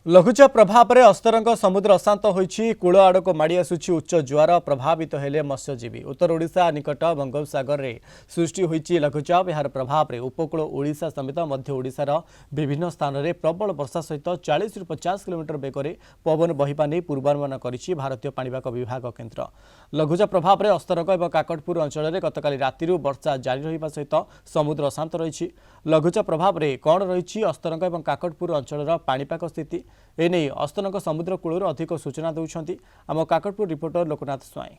लघुचाप प्रभाव में अस्तरंग समुद्र अशांत होइछि। कूल आड़क माड़ी आसुछि उच्च ज्वार प्रभावित हेले मत्स्यजीवी। उत्तर ओडिशा निकट बंगोपसागर रे सृष्टि होइछि लघुचाप। यार प्रभाव में उपकूल ओडिशा समेत मध्य ओडिशार विभिन्न स्थान में प्रबल वर्षा सहित 40 ରୁ 50 किलोमीटर बेगरे पवन बहिबा नहीं पूर्वानुमान करिछि भारतीय पाणीपाग विभाग केन्द्र। लघुचाप प्रभाव में अस्तरंग और काकटपुर अंचल में गतकाली राति वर्षा जारी रहिबा सहित समुद्र अशांत रहिछि। लघुचाप प्रभाव में कौन रही अस्तरंग और काकटपुर अंचल पाणीपाग स्थिति एने अस्तरंग समुद्र कूल अधिक सूचना देउछंती आम काकटपुर रिपोर्टर लोकनाथ स्वाई।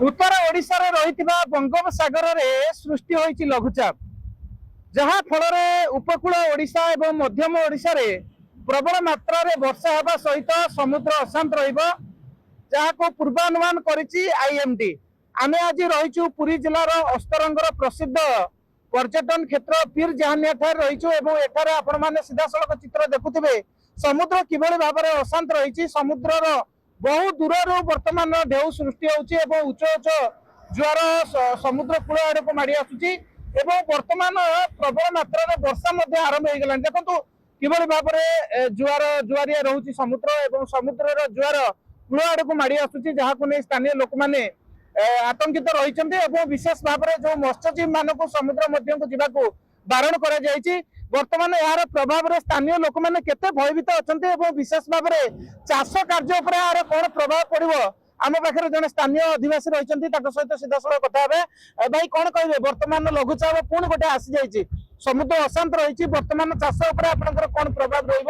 उत्तर ओडिशा रे रहितिबा बंगोपसागर रे सृष्टि होइछि लघुचाप, जहा फल उपकूल ओडिशा एवं मध्यम ओडिशा रे प्रबल मात्रा रे वर्षा हेबा सहित समुद्र अशांत रहिबो, जहाको पूर्वानुमान करिछि आईएमडी। आमे आज रहिछु पुरी जिल्लार अस्तरंगर प्रसिद्ध पर्यटन क्षेत्र पीर जहानिया ठार रहिछु एवं एठारे आपण माने सीधा सड़क चित्र देखुथिबे समुद्र किभଳି भाबरे अशांत रहिछि। समुद्रर बहु दूरରୁ वर्तमान ढेउ सृष्टि होउछि एवं उच्च उच्च ज्वार समुद्र कूल आड़क माड़ी आसुछि एवं वर्तमान प्रबल मात्रा रे वर्षा मध्ये आरंभ हो गेलानि। देखंतु किभଳି भाबरे जुआरिया रहुछि समुद्र एवं समुद्रर ज्वार कूल आड़क माड़ी आसुछि, जहाको नै स्थानीय लोक माने आतंकित रही। विशेष भाव में जो मत्स्यजीवी मानक समुद्र मध्य को जावाक बारण कर बर्तमान यार प्रभाव में स्थानीय लोक मैंने केते भयभीत अच्छा। विशेष भाव में चाष कार्य यार कौन प्रभाव पड़ो आम पाखे जड़े स्थानीय अधिवासी रही सहित सीधा सड़क कथा भाई कौन कहे बर्तमान लघुचाप पुणी गोटे आसी जाइए समुद्र अशांत रही बर्तमान चाष कौन प्रभाव रही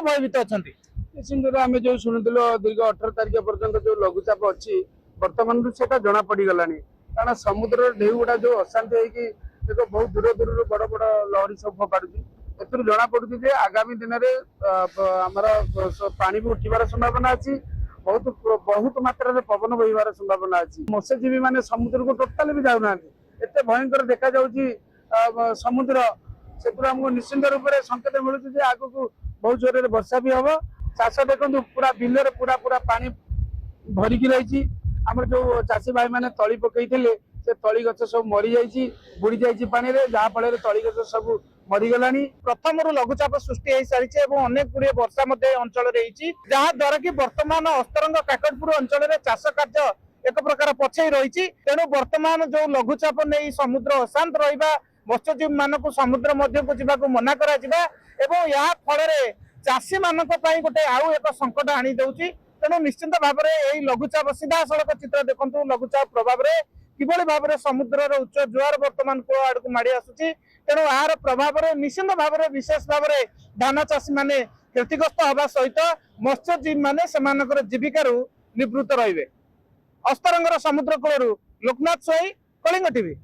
भयभीत अच्छा। निश्चित आम जो शुणुल दीर्घ 18 तारिख पर्यटन जो लघुचाप अच्छी बर्तमान से जना पड़गला कारण समुद्र ढेउ गुड़ा जो अशांति होगी देखो बहुत दूर दूर बड़ बड़ लहरी सब फोपाड़ी ए जना पड़ू आगामी दिन में पानी भी उठार संभावना अच्छी, बहुत मात्रा पवन बहबार संभावना अच्छी। मत्स्यजीवी मैंने समुद्र को टोटाल भी जाऊना एत भयंकर देखा समुद्र से आमको निश्चिंत रूप से संकेत मिलूँ आग को बहुत जोर वर्षा भी हम चाष देखो पूरा बिलर पूरा पूरा पानी भरिकी रही। आम जो चाषी भाई मैंने तली पकई से तली गछ सब मरी जाइए बुड़ी जाइए पानी रे, जहाँ फल तली गछ सब मरीगला। प्रथम लघुचाप सृष्टि हो सारी अनेक गुड़े वर्षा अंचल रही, जहाद्वारा कि बर्तमान अस्तरंग काकटपुर अंचल में चाष कार्य एक प्रकार पछई रही। तेणु बर्तमान जो लघुचाप नहीं समुद्र अशांत रहा मत्स्यजीवी मानक समुद्र मध्य को जावाक मना करा फल चाषी मान गोटे आउ एक संकट आनी दउछि। तेणु निश्चिंत भाव में लघुचाप सीधा सड़क चित्र देखु लघुचाप प्रभाव में किभଳି भाव में समुद्र उच्च ज्वार बर्तमान कूल आड़क माड़ी आसुछि। तेणु यार प्रभाव में निश्चिंत भाव में विशेष भाव में धान चाषी माने क्षतिग्रस्त हवा सहित मत्स्यजीवी माने सेमानकर जीविकार निवृत्त रहिबे। अस्तरंगर समुद्र कूल लोकनाथ स्वाई, कलिंग टीवी।